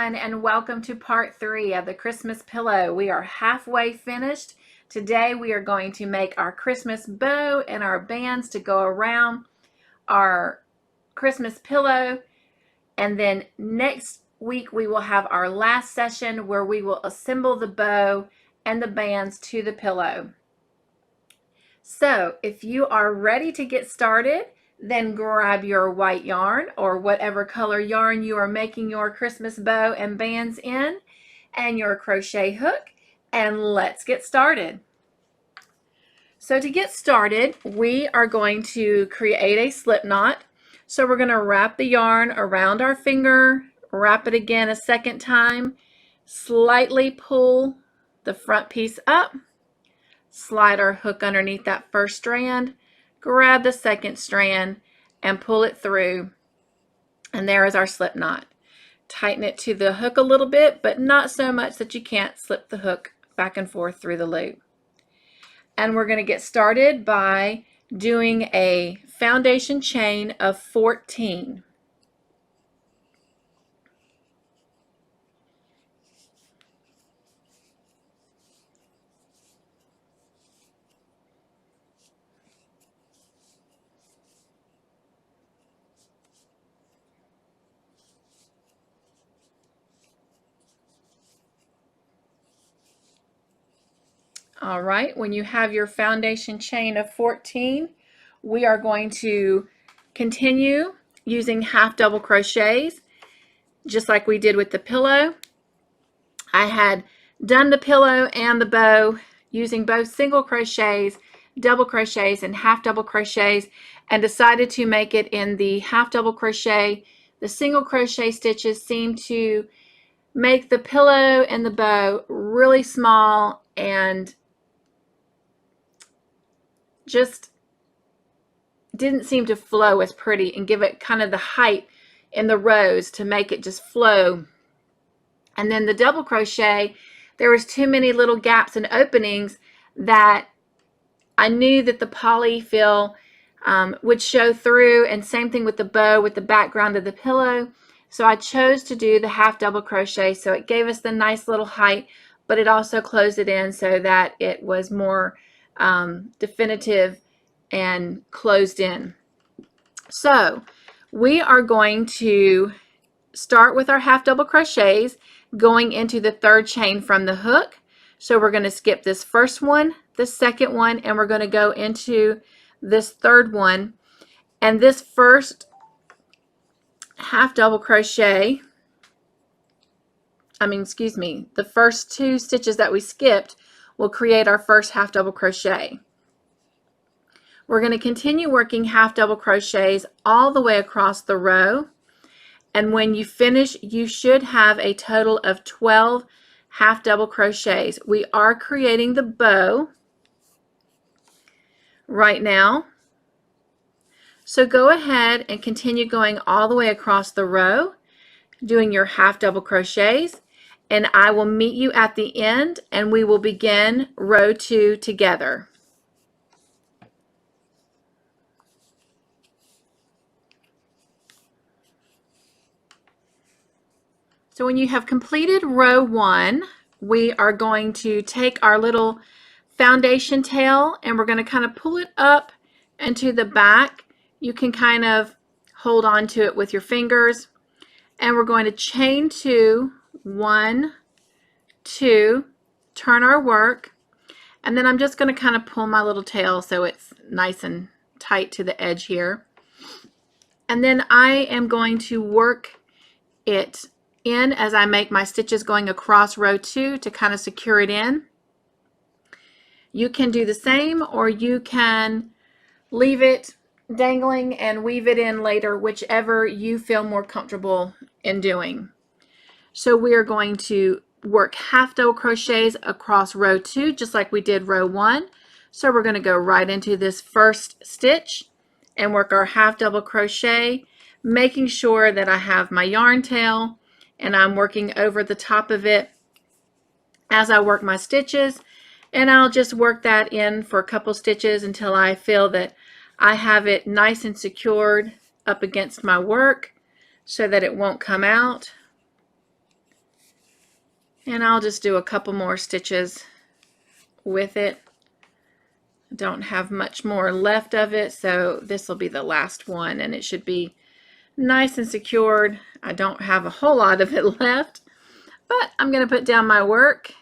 everyone, and welcome to part 3 of the Christmas pillow. We are halfway finished. Today we are going to make our Christmas bow and our bands to go around our Christmas pillow, and then next week we will have our last session where we will assemble the bow and the bands to the pillow. So if you are ready to get started, then grab your white yarn or whatever color yarn you are making your Christmas bow and bands in, and your crochet hook, and let's get started. So to get started, we are going to create a slip knot. So we're going to wrap the yarn around our finger, wrap it again a second time, slightly pull the front piece up, slide our hook underneath that first strand, grab the second strand and pull it through, and there is our slip knot. Tighten it to the hook a little bit, but not so much that you can't slip the hook back and forth through the loop. And we're going to get started by doing a foundation chain of 14. All right, when you have your foundation chain of 14, we are going to continue using half double crochets, just like we did with the pillow. I had done the pillow and the bow using both single crochets, double crochets, and half double crochets, and decided to make it in the half double crochet. The single crochet stitches seem to make the pillow and the bow really small and just didn't seem to flow as pretty and give it kind of the height in the rows to make it just flow. And then the double crochet, there was too many little gaps and openings that I knew that the polyfill would show through, and same thing with the bow with the background of the pillow. So I chose to do the half double crochet, so it gave us the nice little height, but it also closed it in so that it was more definitive and closed in. So we are going to start with our half double crochets going into the third chain from the hook. So we're going to skip this first one, the second one, and we're going to go into this third one. And this first half double crochet, the first two stitches that we skipped will create our first half double crochet. We're going to continue working half double crochets all the way across the row, and when you finish you should have a total of 12 half double crochets. We are creating the bow right now, so go ahead and continue going all the way across the row doing your half double crochets, and I will meet you at the end and we will begin row 2 together. So when you have completed row 1, we are going to take our little foundation tail and we're going to kind of pull it up into the back. You can kind of hold on to it with your fingers, and we're going to chain 2, 1, 2, turn our work, and then I'm just going to kind of pull my little tail so it's nice and tight to the edge here. And then I am going to work it in as I make my stitches going across row 2 to kind of secure it in. You can do the same, or you can leave it dangling and weave it in later, whichever you feel more comfortable in doing. So we are going to work half double crochets across row 2 just like we did row 1. So we're going to go right into this first stitch and work our half double crochet, making sure that I have my yarn tail and I'm working over the top of it as I work my stitches, and I'll just work that in for a couple stitches until I feel that I have it nice and secured up against my work so that it won't come out. And I'll just do a couple more stitches with it. I don't have much more left of it, so this will be the last one, and it should be nice and secured. I don't have a whole lot of it left, but I'm going to put down my work,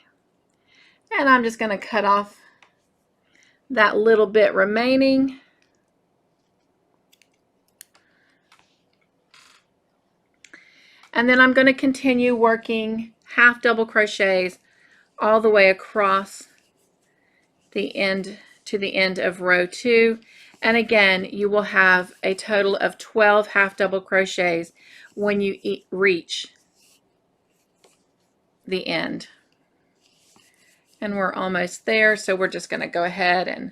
and I'm just going to cut off that little bit remaining. And then I'm going to continue working half double crochets all the way across the end to the end of row 2. And again, you will have a total of 12 half double crochets when you reach the end. And we're almost there, so we're just going to go ahead and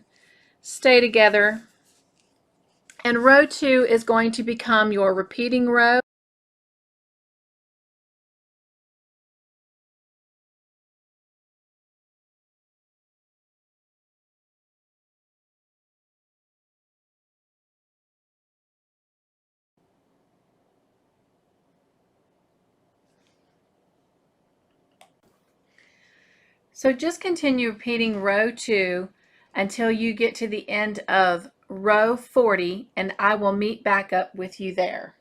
stay together. And row 2 is going to become your repeating row. So just continue repeating row 2 until you get to the end of row 40, and I will meet back up with you there.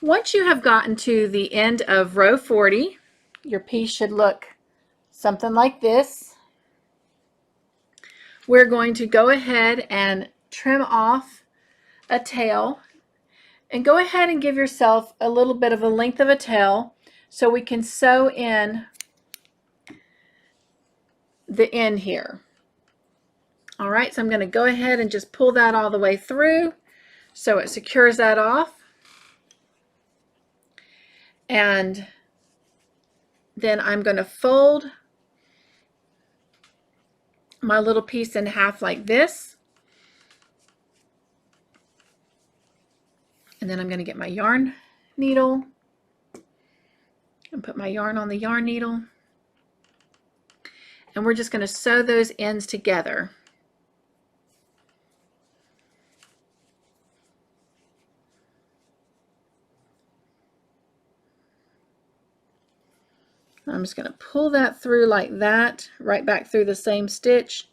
Once you have gotten to the end of row 40, your piece should look something like this. We're going to go ahead and trim off a tail, and go ahead and give yourself a little bit of a length of a tail so we can sew in the end here. All right, so I'm going to go ahead and just pull that all the way through so it secures that off. And then I'm going to fold my little piece in half like this. And then I'm going to get my yarn needle and put my yarn on the yarn needle. And we're just going to sew those ends together. I'm just going to pull that through like that, right back through the same stitch,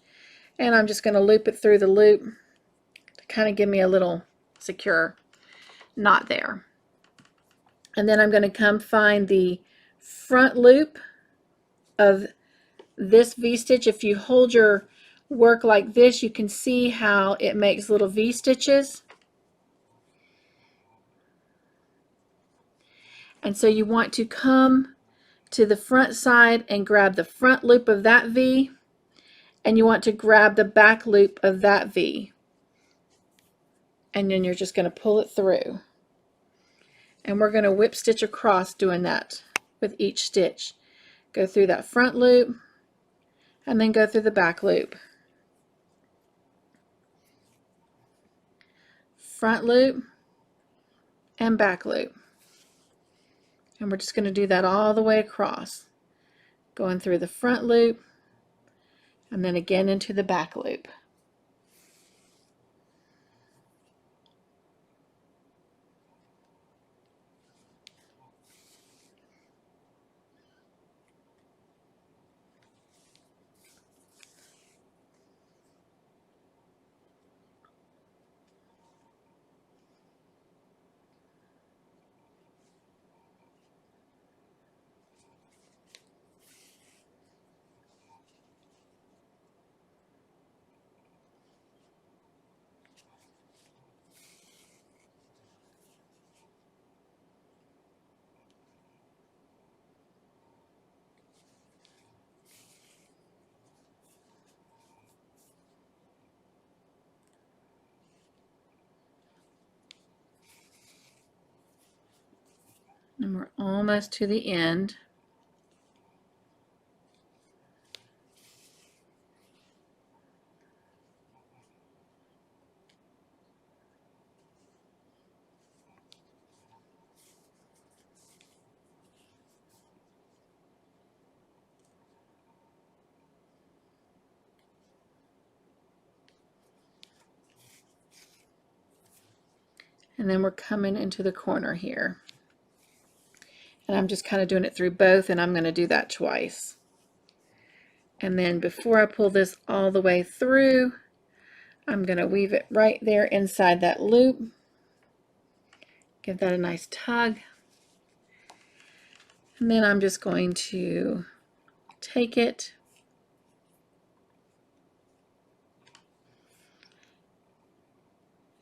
and I'm just going to loop it through the loop to kind of give me a little secure knot there. And then I'm going to come find the front loop of this V-stitch. If you hold your work like this, you can see how it makes little V-stitches. And so you want to come to the front side and grab the front loop of that V, and you want to grab the back loop of that V, and then you're just going to pull it through. And we're going to whip stitch across doing that with each stitch. Go through that front loop and then go through the back loop. Front loop and back loop. And we're just going to do that all the way across, going through the front loop and then again into the back loop. And we're almost to the end. And then we're coming into the corner here. And I'm just kind of doing it through both, and I'm going to do that twice. And then before I pull this all the way through, I'm going to weave it right there inside that loop. Give that a nice tug. And then I'm just going to take it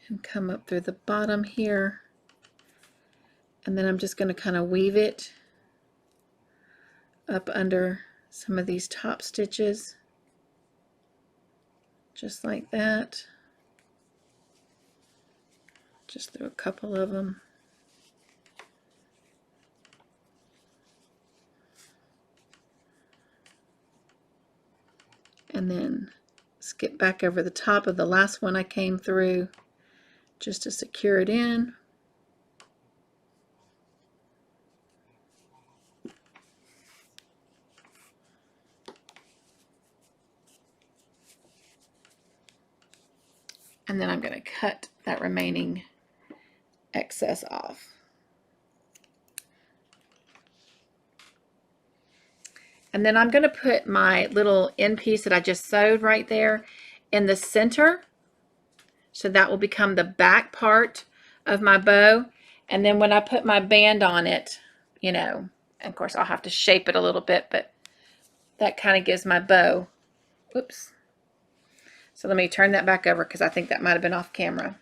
and come up through the bottom here. And then I'm just going to kind of weave it up under some of these top stitches, just like that. Just through a couple of them. And then skip back over the top of the last one I came through just to secure it in. And then I'm going to cut that remaining excess off. And then I'm going to put my little end piece that I just sewed right there in the center. So that will become the back part of my bow. And then when I put my band on it, you know, of course I'll have to shape it a little bit, but that kind of gives my bow. Whoops. So let me turn that back over because I think that might have been off camera.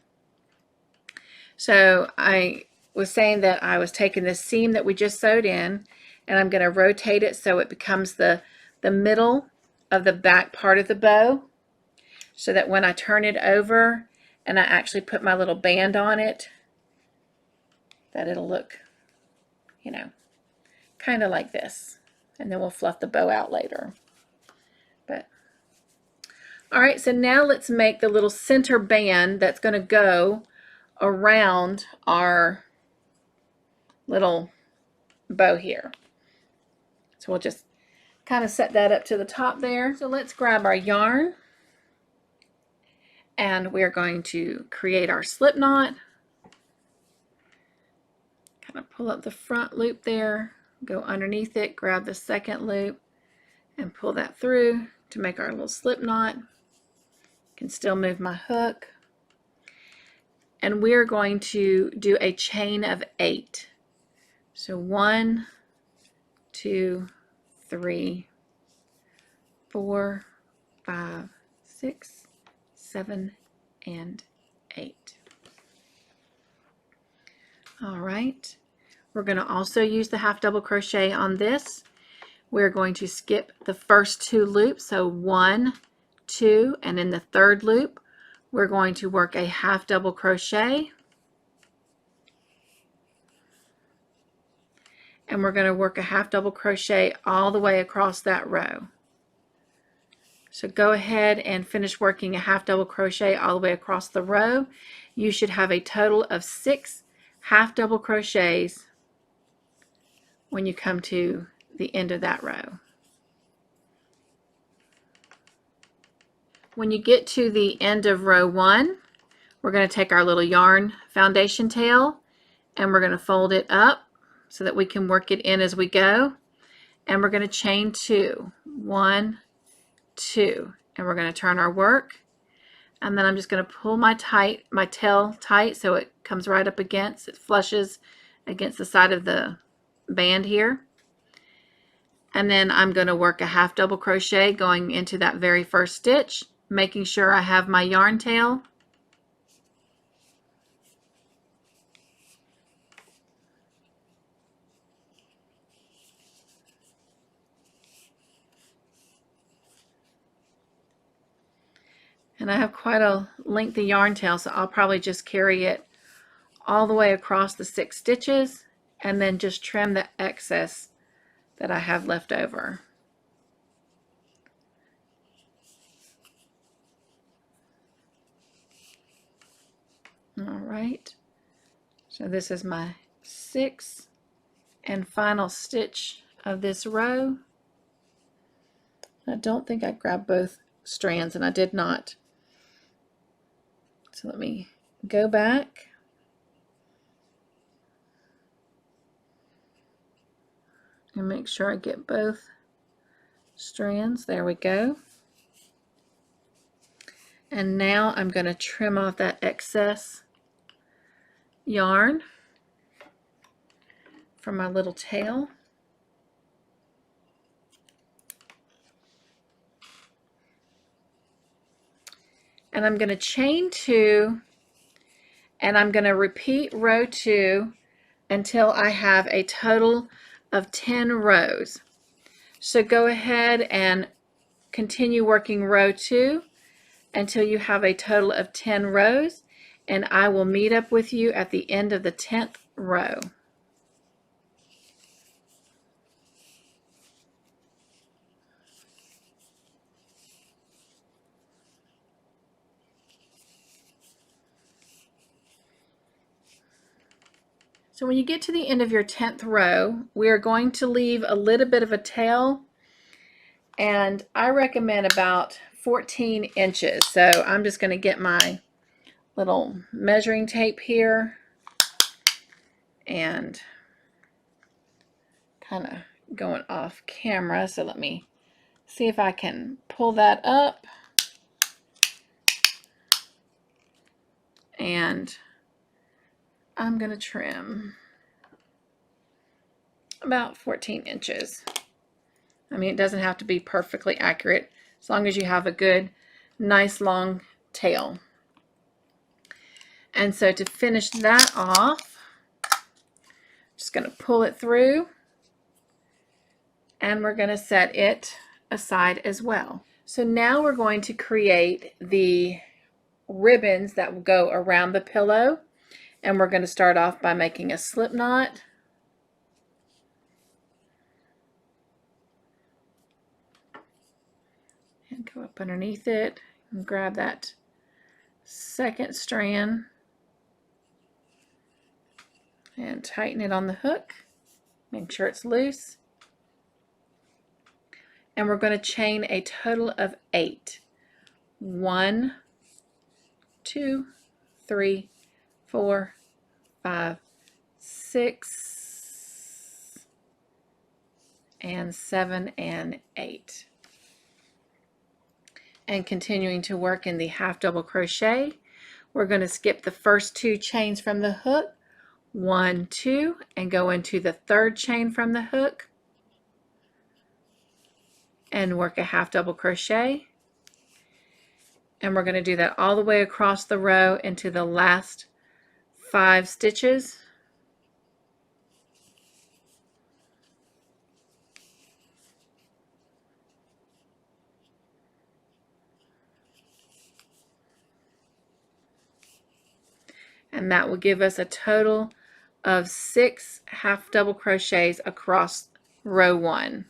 So I was saying that I was taking this seam that we just sewed in, and I'm going to rotate it so it becomes the middle of the back part of the bow, so that when I turn it over and I actually put my little band on it, that it'll look, you know, kind of like this. And then we'll fluff the bow out later. But all right, so now let's make the little center band that's going to go around our little bow here. So we'll just kind of set that up to the top there. So let's grab our yarn, and we're going to create our slip knot. Kind of pull up the front loop there, go underneath it, grab the second loop, and pull that through to make our little slip knot. Can still move my hook. And we're going to do a chain of 8. So 1, 2, 3, 4, 5, 6, 7, and 8. All right. We're going to also use the half double crochet on this. We're going to skip the first 2 loops, so 1, 2, and in the third loop we're going to work a half double crochet, and we're going to work a half double crochet all the way across that row. So go ahead and finish working a half double crochet all the way across the row. You should have a total of 6 half double crochets when you come to the end of that row. When you get to the end of row 1, we're going to take our little yarn foundation tail and we're going to fold it up so that we can work it in as we go. And we're going to chain 2, 1, 2, and we're going to turn our work. And then I'm just going to pull my tail tight so it comes right up against, it flushes against the side of the band here. And then I'm going to work a half double crochet going into that very first stitch, making sure I have my yarn tail. And I have quite a lengthy yarn tail, so I'll probably just carry it all the way across the 6 stitches and then just trim the excess that I have left over. All right, so this is my 6th and final stitch of this row. I don't think I grabbed both strands, and I did not. So let me go back. And make sure I get both strands. There we go. And now I'm going to trim off that excess yarn from my little tail. And I'm going to chain 2, and I'm going to repeat row 2 until I have a total of 10 rows. So go ahead and continue working row 2 until you have a total of 10 rows, and I will meet up with you at the end of the 10th row. So when you get to the end of your 10th row, we are going to leave a little bit of a tail, and I recommend about 14 inches. So I'm just going to get my little measuring tape here and kind of going off camera. So let me see if I can pull that up. And I'm going to trim about 14 inches. I mean, it doesn't have to be perfectly accurate as long as you have a good, nice long tail. And so to finish that off, just going to pull it through, and we're going to set it aside as well. So now we're going to create the ribbons that will go around the pillow, and we're going to start off by making a slip knot. And go up underneath it and grab that second strand and tighten it on the hook. Make sure it's loose. And we're going to chain a total of 8. 1, 2, 3, 4, 5, 6, and 7 and 8. And continuing to work in the half double crochet, we're going to skip the first 2 chains from the hook, 1, 2, and go into the 3rd chain from the hook and work a half double crochet. And we're going to do that all the way across the row into the last 5 stitches. And that will give us a total of 6 half double crochets across row 1.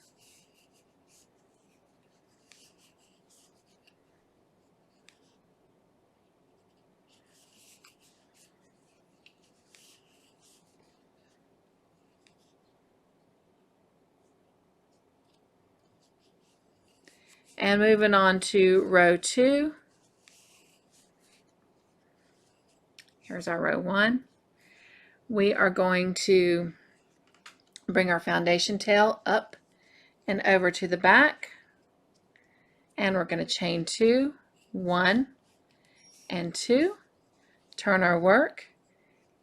And moving on to row 2. Here's our row 1. We are going to bring our foundation tail up and over to the back, and we're going to chain 2, 1 and 2, turn our work,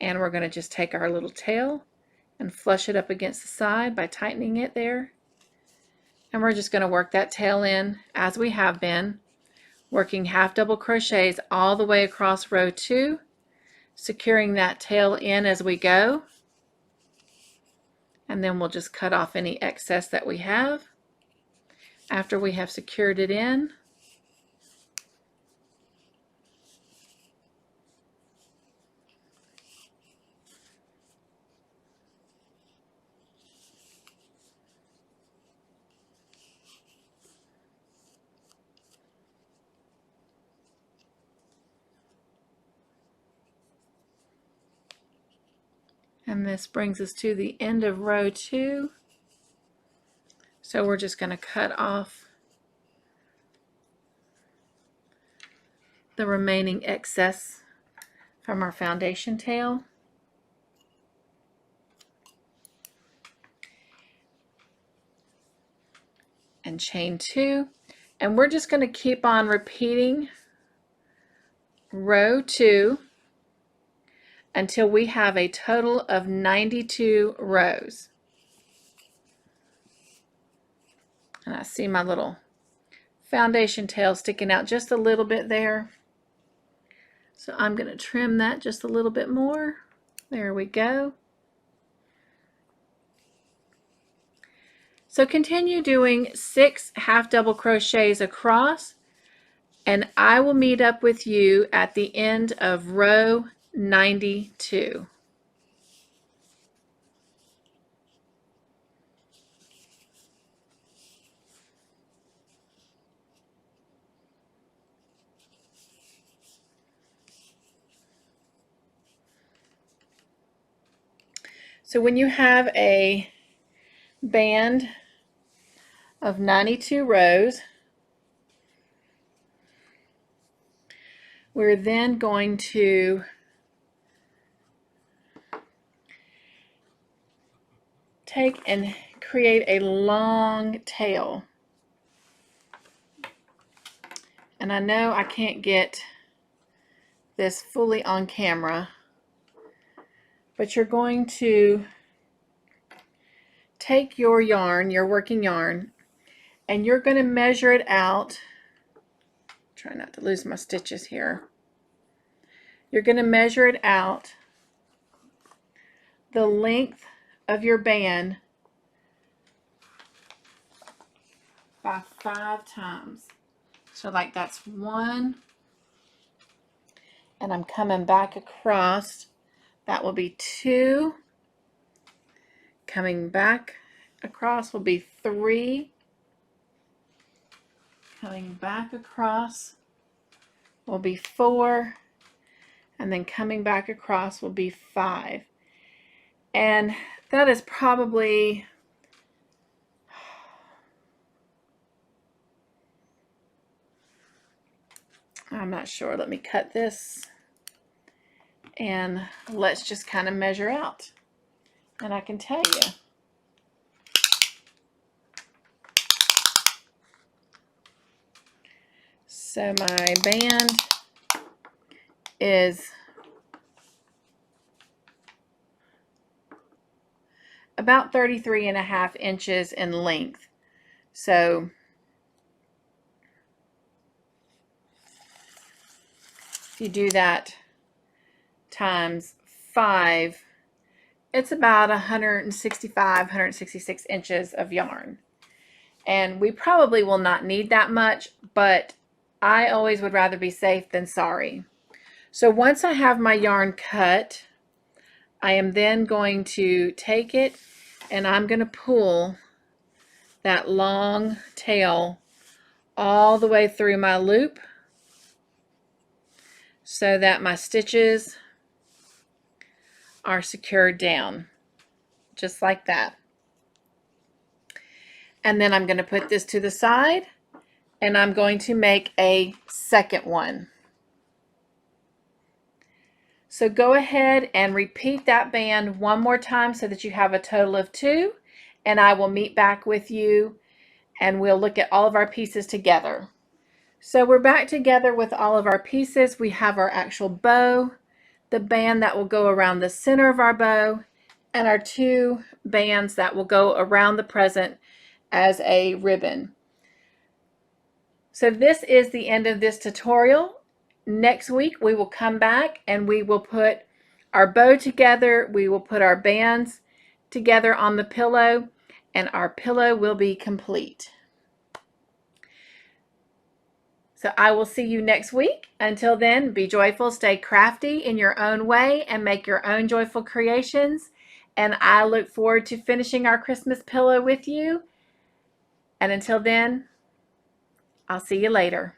and we're going to just take our little tail and flush it up against the side by tightening it there. And we're just going to work that tail in as we have been, working half double crochets all the way across row 2, securing that tail in as we go, and then we'll just cut off any excess that we have after we have secured it in. And this brings us to the end of row 2. So we're just going to cut off the remaining excess from our foundation tail. and chain 2, and we're just going to keep on repeating row 2 until we have a total of 92 rows. And I see my little foundation tail sticking out just a little bit there. So I'm going to trim that just a little bit more. There we go. So continue doing 6 half double crochets across, and I will meet up with you at the end of row 92. So when you have a band of 92 rows, we're then going to take and create a long tail. And I know I can't get this fully on camera, but you're going to take your yarn, your working yarn, and you're going to measure it out. Try not to lose my stitches here. You're going to measure it out the length of your band by 5 times. So like that's 1, and I'm coming back across. That will be 2. Coming back across will be 3. Coming back across will be 4. And then coming back across will be 5. And that is probably, I'm not sure. Let me cut this and let's just kind of measure out. And I can tell you. So my band is about 33.5 inches in length. So if you do that times 5, it's about 165-166 inches of yarn. And we probably will not need that much, but I always would rather be safe than sorry. So once I have my yarn cut, I am then going to take it and I'm going to pull that long tail all the way through my loop so that my stitches are secured down, just like that. And then I'm going to put this to the side and I'm going to make a second one. So go ahead and repeat that band one more time so that you have a total of 2, and I will meet back with you and we'll look at all of our pieces together. So we're back together with all of our pieces. We have our actual bow, the band that will go around the center of our bow, and our 2 bands that will go around the present as a ribbon. So this is the end of this tutorial. Next week we will come back and we will put our bow together, we will put our bands together on the pillow, and our pillow will be complete. So I will see you next week. Until then, be joyful, stay crafty in your own way, and make your own joyful creations. And I look forward to finishing our Christmas pillow with you. And until then, I'll see you later.